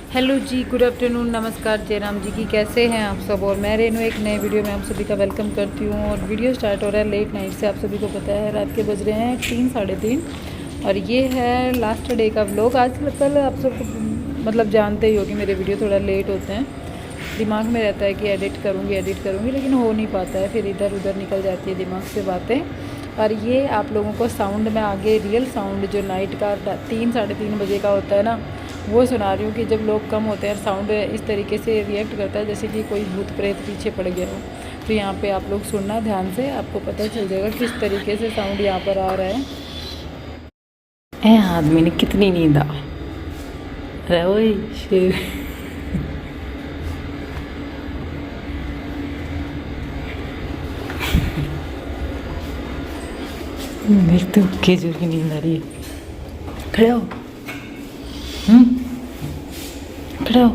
Hello जी, good afternoon, नमस्कार, जय राम जी की। कैसे हैं आप सब। और मैं रेनू एक नए वीडियो में आप सभी का वेलकम करती हूँ। और वीडियो स्टार्ट हो रहा है लेट नाइट से। आप सभी को पता है रात के बज रहे हैं 3 साढ़े 3 और ये है लास्ट डे का व्लॉग। आज कल आप सब मतलब जानते ही हो कि मेरे वीडियो थोड़ा लेट होते हैं। दिमाग में रहता है कि एडिट करूँगी लेकिन हो नहीं पाता है, फिर इधर उधर निकल जाती है दिमाग से बातें। और ये आप लोगों को साउंड में आगे रियल साउंड जो नाइट का 3 साढ़े 3 बजे का होता है ना, वो सुना रही हूँ कि जब लोग कम होते हैं साउंड इस तरीके से रिएक्ट करता है जैसे कि कोई भूत प्रेत पीछे पड़ गया हो। तो यहाँ पे आप लोग सुनना ध्यान से, आपको पता चल जाएगा किस तरीके से साउंड यहाँ पर आ रहा है। आदमी ने कितनी नींद आ रहा है वही शेर। देख तो केजूर की नींद आ रही है। खड़े हो, खड़े हो।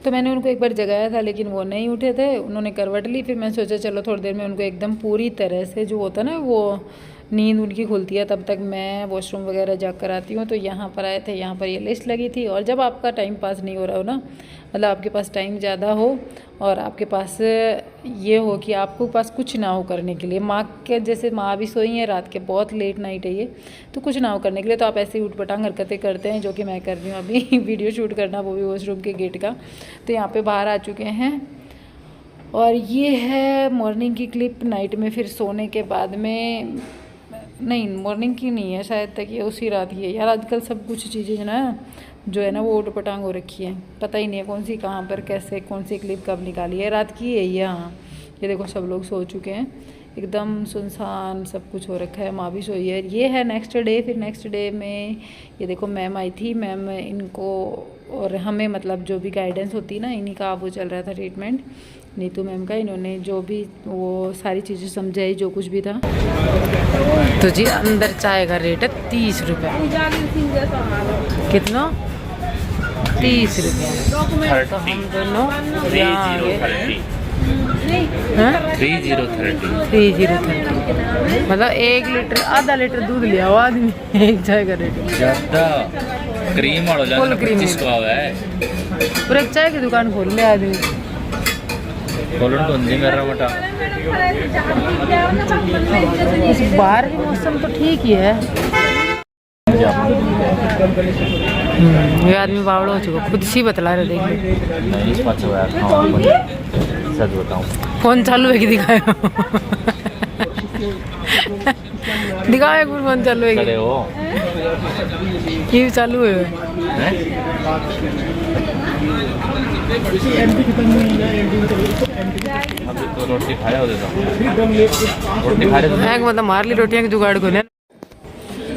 तो मैंने उनको एक बार जगाया था लेकिन वो नहीं उठे थे, उन्होंने करवट ली। फिर मैंने सोचा चलो थोड़ी देर में उनको एकदम पूरी तरह से जो होता है ना वो नींद उनकी खुलती है, तब तक मैं वॉशरूम वगैरह जा कर आती हूँ। तो यहाँ पर आए थे, यहाँ पर ये लिस्ट लगी थी। और जब आपका टाइम पास नहीं हो रहा हो ना, मतलब आपके पास टाइम ज़्यादा हो और आपके पास ये हो कि आपके पास कुछ ना हो करने के लिए, माँ के जैसे माँ भी सोई हैं रात के, बहुत लेट नाइट है ये, तो कुछ ना हो करने के लिए तो आप ऐसे ही उठपटांग हरकतें करते हैं, जो कि मैं कर रही हूँ अभी। वीडियो शूट करना, वो भी वॉशरूम के गेट का। तो यहाँ पे बाहर आ चुके हैं और ये है मॉर्निंग की क्लिप। नाइट में फिर सोने के बाद में, नहीं मॉर्निंग की नहीं है शायद तक, ये उसी रात की है यार। आजकल सब कुछ चीज़ें जो है ना वो उटपटांग हो रखी है, पता ही नहीं है कौन सी कहाँ पर कैसे कौन सी क्लिप कब निकाली है। रात की है ये। हाँ, ये देखो सब लोग सो चुके हैं, एकदम सुनसान सब कुछ हो रखा है। माँ भी सोई है। ये है नेक्स्ट डे। फिर नेक्स्ट डे में ये देखो मैम आई थी। मैम इनको और हमें मतलब जो भी गाइडेंस होती है ना, इन्हीं का वो चल रहा था ट्रीटमेंट, नीतू मैम का। इन्होंने जो भी वो सारी चीज़ें समझाई, जो कुछ भी था। तो जी अंदर चाय का रेट है 30 रुपये। कितना? 30 रुपये। तो हम दोनों यहाँ आ गए। 3030 मतलब 1 लीटर आधा लीटर दूध लिया वो आदमी। एक चाय का रेट ज़्यादा क्रीम और फुल क्रीम है। पूरा एक चाय की दुकान खोल लिया आदमी। बाहर की मौसम तो ठीक ही है। ये आदमी बावड़ा हो चुका, खुद ही बतला रहे। देखिए सच बताऊं, फोन चालू है कि दिखाया? दिखाओ एक बार फोन चालू है कि ये चालू है। तो रोटी खाया हो रोटी खा रहे मतलब मार ली रोटियां की जुगाड़ को।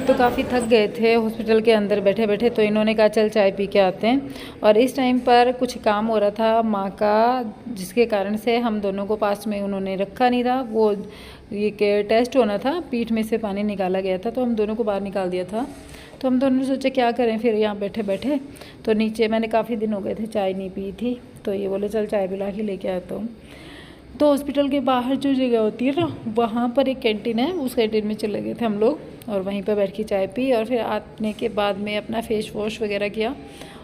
तो काफ़ी थक गए थे हॉस्पिटल के अंदर बैठे बैठे, तो इन्होंने कहा चल चाय पी के आते हैं। और इस टाइम पर कुछ काम हो रहा था माँ का, जिसके कारण से हम दोनों को पास में उन्होंने रखा नहीं था। वो ये टेस्ट होना था, पीठ में से पानी निकाला गया था, तो हम दोनों को बाहर निकाल दिया था। तो हम दोनों ने सोचा क्या करें फिर यहाँ बैठे बैठे। तो नीचे मैंने काफ़ी दिन हो गए थे चाय नहीं पी थी, तो ये बोले चल चाय पिला के लेके आता हूँ। तो हॉस्पिटल के बाहर जो जगह होती है ना, वहाँ पर एक कैंटीन है, उस कैंटीन में चले गए थे हम लोग और वहीं पर बैठ के चाय पी। और फिर आने के बाद में अपना फेस वॉश वगैरह किया।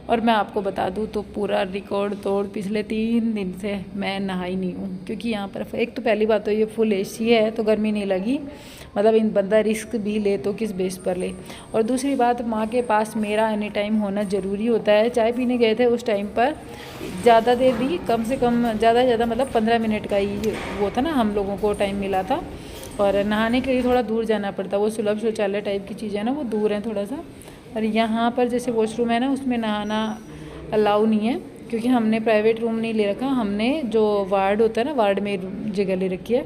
और मैं आपको बता दूँ तो पूरा रिकॉर्ड तोड़ पिछले 3 दिन से मैं नहाई नहीं हूँ, क्योंकि यहाँ पर एक तो पहली बात तो ये फुल एसी है तो गर्मी नहीं लगी। मतलब इन बंदा रिस्क भी ले तो किस बेस पर ले। और दूसरी बात, माँ के पास मेरा एनी टाइम होना ज़रूरी होता है। चाय पीने गए थे उस टाइम पर ज़्यादा देर भी, कम से कम ज़्यादा से ज़्यादा मतलब 15 मिनट का ही वो था ना, हम लोगों को टाइम मिला था। और नहाने के लिए थोड़ा दूर जाना पड़ता, वो सुलभ शौचालय टाइप की चीज़ें ना वो दूर हैं थोड़ा सा। और यहाँ पर जैसे वॉशरूम है ना, उसमें नहाना अलाउ नहीं है, क्योंकि हमने प्राइवेट रूम नहीं ले रखा, हमने जो वार्ड होता है ना, वार्ड में जगह ले रखी है।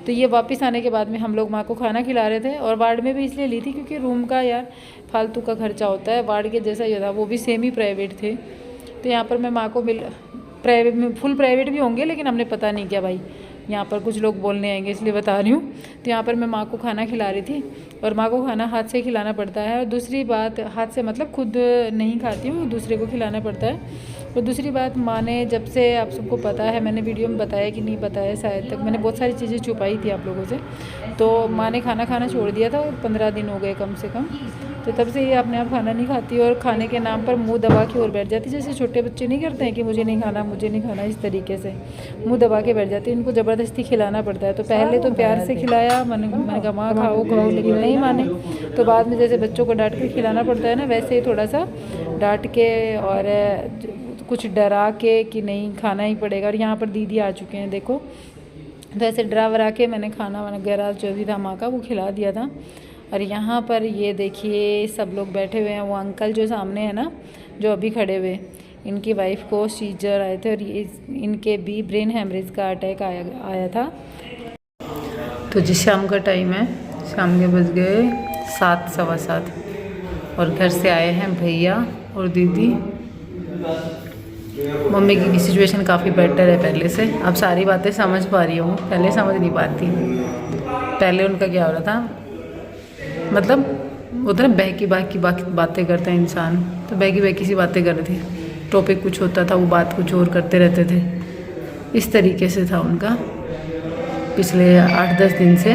तो ये वापस आने के बाद में हम लोग माँ को खाना खिला रहे थे, और वार्ड में भी इसलिए ली थी क्योंकि रूम का यार फालतू का खर्चा होता है, वार्ड के जैसा ही होता है, वो भी सेमी प्राइवेट थे। तो यहाँ पर मैं माँ को प्राइवेट में, फुल प्राइवेट भी होंगे लेकिन हमने पता नहीं किया भाई, यहाँ पर कुछ लोग बोलने आएंगे इसलिए बता रही हूँ। तो यहाँ पर मैं माँ को खाना खिला रही थी, और माँ को खाना हाथ से खिलाना पड़ता है। और दूसरी बात, हाथ से मतलब खुद नहीं खाती हूँ, दूसरे को खिलाना पड़ता है। और दूसरी बात, माँ ने जब से, आप सबको पता है, मैंने वीडियो में बताया कि नहीं बताया शायद तक, मैंने बहुत सारी चीज़ें छुपाई थी आप लोगों से। तो माँ ने खाना खाना छोड़ दिया था और 15 दिन हो गए कम से कम। तो तब से ये अपने आप खाना नहीं खाती और खाने के नाम पर मुंह दबा के और बैठ जाती, जैसे छोटे बच्चे नहीं करते हैं कि मुझे नहीं खाना मुझे नहीं खाना, इस तरीके से मुंह दबा के बैठ जाती है। इनको ज़बरदस्ती खिलाना पड़ता है। तो पहले तो प्यार से खिलाया, मैंने कहा माँ खाओ खाओ, लेकिन नहीं माने। तो बाद में जैसे बच्चों को डांट के खिलाना पड़ता है ना, वैसे ही थोड़ा सा डांट के और कुछ डरा के कि नहीं खाना ही पड़ेगा। और यहाँ पर दीदी आ चुके हैं देखो, तो ऐसे डरा वरा के मैंने खाना वगैरह जो भी था माँ का वो खिला दिया था। और यहाँ पर ये देखिए सब लोग बैठे हुए हैं। वो अंकल जो सामने है ना, जो अभी खड़े हुए, इनकी वाइफ को सीजर आए थे और ये इनके भी ब्रेन हेमरेज का अटैक आया था। तो जिस शाम का टाइम है, शाम के बज गए 7 सवा 7 और घर से आए हैं भैया और दीदी। मम्मी की सिचुएशन काफ़ी बेटर है पहले से, अब सारी बातें समझ पा रही हूँ, पहले समझ नहीं पाती। पहले उनका क्या हो रहा था, मतलब उधर बहकी बातें करते हैं इंसान, तो बहकी सी बातें कर रहे थे, टॉपिक कुछ होता था वो बात कुछ और करते रहते थे। इस तरीके से था उनका पिछले 8-10 दिन से।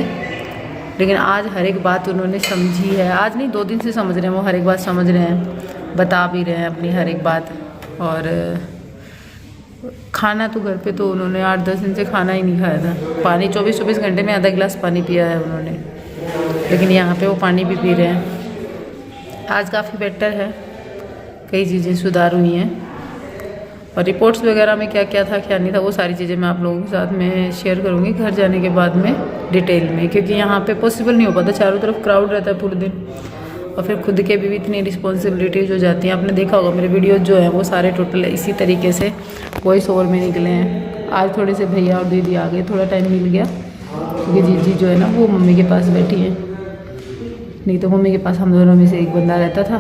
लेकिन आज हर एक बात उन्होंने समझी है, आज नहीं 2 दिन से समझ रहे हैं, वो हर एक बात समझ रहे हैं, बता भी रहे हैं अपनी हर एक बात। और खाना तो घर पे तो उन्होंने 8-10 दिन से खाना ही नहीं खाया था। पानी 24 घंटे में आधा गिलास पानी पिया है उन्होंने, लेकिन यहाँ पे वो पानी भी पी रहे हैं। आज काफ़ी बेटर है, कई चीज़ें सुधार हुई हैं। और रिपोर्ट्स वगैरह में क्या क्या था क्या नहीं था वो सारी चीज़ें मैं आप लोगों के साथ में शेयर करूँगी घर जाने के बाद में डिटेल में, क्योंकि यहाँ पे पॉसिबल नहीं हो पाता, चारों तरफ क्राउड रहता है पूरे दिन। और फिर खुद के भी इतनी रिस्पॉन्सिबिलिटीज़ हो जाती हैं। आपने देखा होगा मेरे वीडियोज़ जो हैं वो सारे टोटल इसी तरीके से वॉइस ओवर में निकले हैं। आज थोड़े से भैया और दीदी आ गए, थोड़ा टाइम मिल गया, क्योंकि जीजी जो है ना वो मम्मी के पास बैठी है, नहीं तो मम्मी के पास हम दोनों में से एक बंदा रहता था,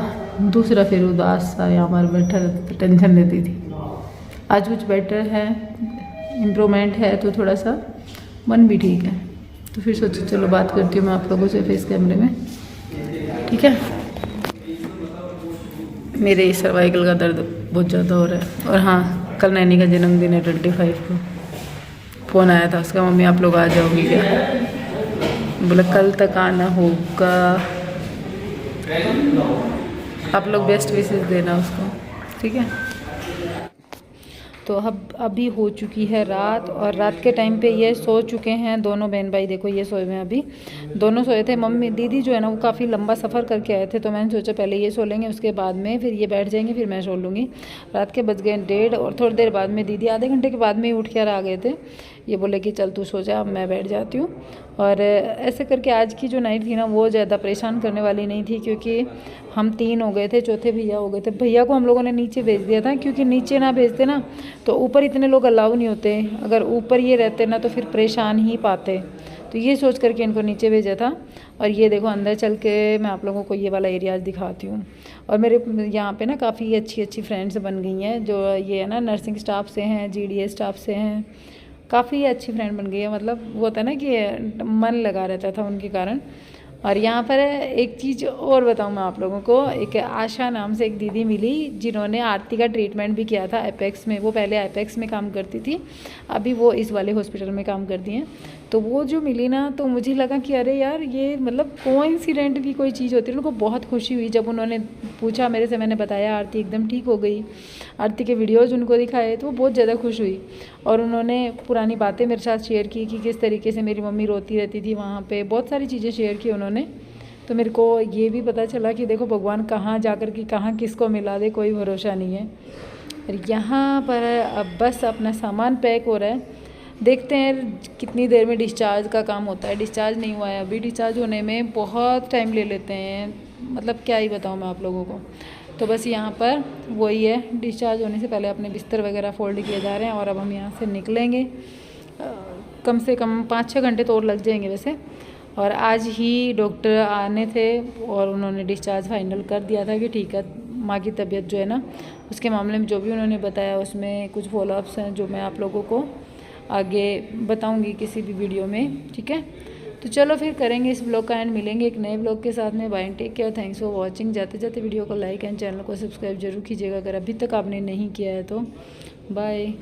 दूसरा फिर उदास सा यहाँ पर बैठा रहता था, टेंशन रहती थी। आज कुछ बेटर है, इम्प्रूवमेंट है, तो थोड़ा सा मन भी ठीक है। तो फिर सोचो चलो बात करती हूँ मैं आप लोगों से फेस कैमरे में, ठीक है। मेरे सर्वाइकल का दर्द बहुत ज़्यादा हो रहा है। और हाँ, कल नैनी का जन्मदिन है 25 को। फ़ोन आया था उसका, मम्मी आप लोग आ जाओगी क्या? बोला कल तक आना होगा, आप लोग बेस्ट विशेस देना उसको, ठीक है। तो अब अभी हो चुकी है रात, और रात के टाइम पे ये सो चुके हैं दोनों बहन भाई। देखो ये सोए हुए हैं, अभी दोनों सोए थे। मम्मी दीदी जो है ना वो काफ़ी लंबा सफ़र करके आए थे, तो मैंने सोचा पहले ये सो लेंगे, उसके बाद में फिर ये बैठ जाएंगे, फिर मैं सो लूँगी। रात के बज गए 1:30 और थोड़ी देर बाद में दीदी आधे घंटे के बाद में ही उठ कर आ गए थे। ये बोले कि चल तू सो जा, अब मैं बैठ जाती हूँ। और ऐसे करके आज की जो नाइट थी ना वो ज़्यादा परेशान करने वाली नहीं थी, क्योंकि हम 3 हो गए थे, चौथे भैया हो गए थे। भैया को हम लोगों ने नीचे भेज दिया था, क्योंकि नीचे ना भेजते ना तो ऊपर इतने लोग अलाउ नहीं होते, अगर ऊपर ये रहते ना तो फिर परेशान ही पाते। तो ये सोच करके इनको नीचे भेजा था। और ये देखो अंदर चल के मैं आप लोगों को ये वाला एरिया दिखाती हूँ। और मेरे यहाँ पे ना काफ़ी अच्छी अच्छी फ्रेंड्स बन गई हैं, जो ये है ना नर्सिंग स्टाफ से हैं, GDS स्टाफ से हैं, काफ़ी अच्छी फ्रेंड बन गई है। मतलब वो होता है ना कि मन लगा रहता था उनके कारण। और यहाँ पर एक चीज़ और बताऊँ मैं आप लोगों को, एक आशा नाम से एक दीदी मिली जिन्होंने आरती का ट्रीटमेंट भी किया था एपेक्स में। वो पहले एपेक्स में काम करती थी, अभी वो इस वाले हॉस्पिटल में काम करती हैं। तो वो जो मिली ना, तो मुझे लगा कि अरे यार ये मतलब कोइंसिडेंट भी कोई चीज़ होती है। उनको बहुत खुशी हुई जब उन्होंने पूछा मेरे से, मैंने बताया आरती एकदम ठीक हो गई। आरती के वीडियोज़ उनको दिखाए तो वो बहुत ज़्यादा खुश हुई। और उन्होंने पुरानी बातें मेरे साथ शेयर की कि किस तरीके से मेरी मम्मी रोती रहती थी वहाँ पे, बहुत सारी चीज़ें शेयर की उन्होंने। तो मेरे को ये भी पता चला कि देखो भगवान कहाँ जाकर के कहाँ किसको मिला दे, कोई भरोसा नहीं है। और यहाँ पर अब बस अपना सामान पैक हो रहा है, देखते हैं कितनी देर में डिस्चार्ज का काम होता है। डिस्चार्ज नहीं हुआ है अभी, डिस्चार्ज होने में बहुत टाइम ले लेते हैं, मतलब क्या ही बताऊँ मैं आप लोगों को। तो बस यहाँ पर वही है, डिस्चार्ज होने से पहले अपने बिस्तर वगैरह फोल्ड किए जा रहे हैं। और अब हम यहाँ से निकलेंगे, कम से कम 5-6 घंटे तो और लग जाएंगे वैसे। और आज ही डॉक्टर आने थे और उन्होंने डिस्चार्ज फाइनल कर दिया था कि ठीक है। माँ की तबीयत जो है ना उसके मामले में जो भी उन्होंने बताया उसमें कुछ फॉलोअप्स हैं जो मैं आप लोगों को आगे बताऊंगी किसी भी वीडियो में, ठीक है। तो चलो फिर करेंगे इस ब्लॉग का एंड, मिलेंगे एक नए ब्लॉग के साथ में। Bye, take care, thanks for watching. जाते जाते वीडियो को लाइक एंड चैनल को सब्सक्राइब जरूर कीजिएगा अगर अभी तक आपने नहीं किया है तो। बाय।